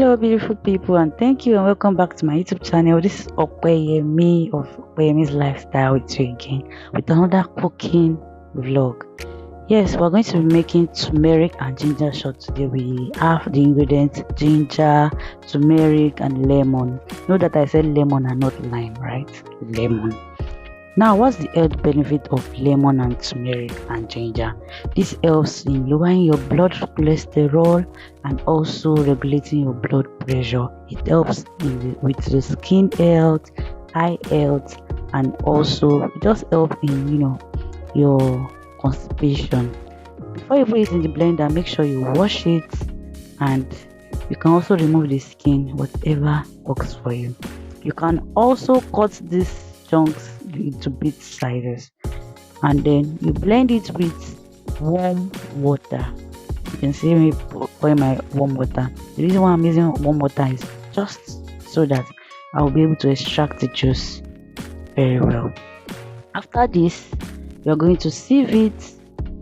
Hello beautiful people, and thank you and welcome back to my YouTube channel. This is Opeyemi of Opeyemi's Lifestyle with you again with another cooking vlog. Yes, we're going to be making turmeric and ginger shot today. We have the ingredients: ginger, turmeric and lemon. Know that I said lemon and not lime, right? Lemon. Now, what's the health benefit of lemon and turmeric and ginger? This helps in lowering your blood cholesterol and also regulating your blood pressure. It helps with the skin health, eye health, and also it just helps in your constipation. Before you put it in the blender, make sure you wash it, and you can also remove the skin, whatever works for you. You can also cut these chunks into bit sizes, and then you blend it with warm water. You can see me pouring my warm water. The reason why I'm using warm water is just so that I'll be able to extract the juice very well. After this, you're going to sieve it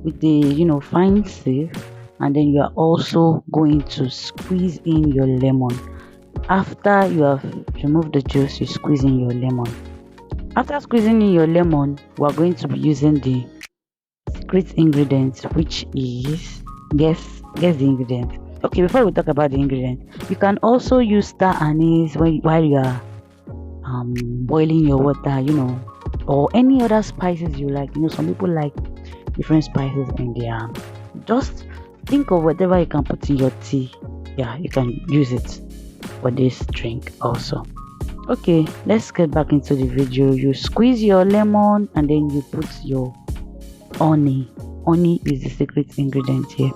with the fine sieve, and then you are also going to squeeze in your lemon. After you have removed the juice, you squeeze in your lemon. After squeezing in your lemon, we are going to be using the secret ingredient, which is guess the ingredient. Okay, before we talk about the ingredient, you can also use star anise while you are boiling your water, or any other spices you like. Some people like different spices in there. Just think of whatever you can put in your tea. Yeah, you can use it for this drink also. Okay, let's get back into the video. You squeeze your lemon and then you put your honey. Honey is the secret ingredient here.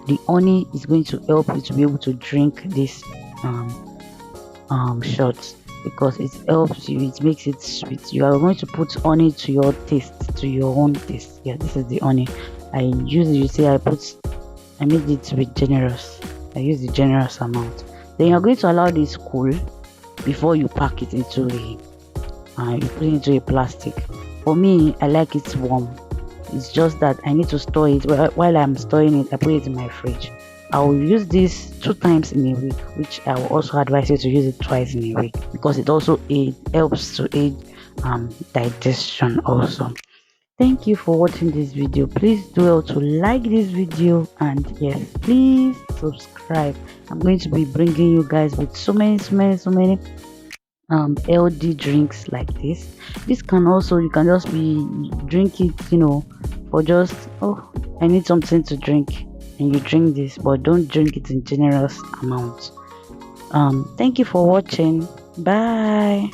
The honey is going to help you to be able to drink this shots, because it helps you, it makes it sweet. You are going to put honey to your taste, to your own taste. Yeah, this is the honey I usually say I made it with generous. I use the generous amount. Then you're going to allow this cool before you pack it into you put it into a plastic. For me, I like it warm. It's just that I need to store it. While I'm storing it, I put it in my fridge. I will use this 2 times in a week, which I will also advise you to use it twice in a week, because it also helps to aid digestion also. Thank you for watching this video. Please do well to like this video, and yes, please subscribe. I'm going to be bringing you guys with so many healthy drinks like this. This can also, you can just be drink it for just, oh, I need something to drink, and you drink this, but don't drink it in generous amounts. Thank you for watching. Bye.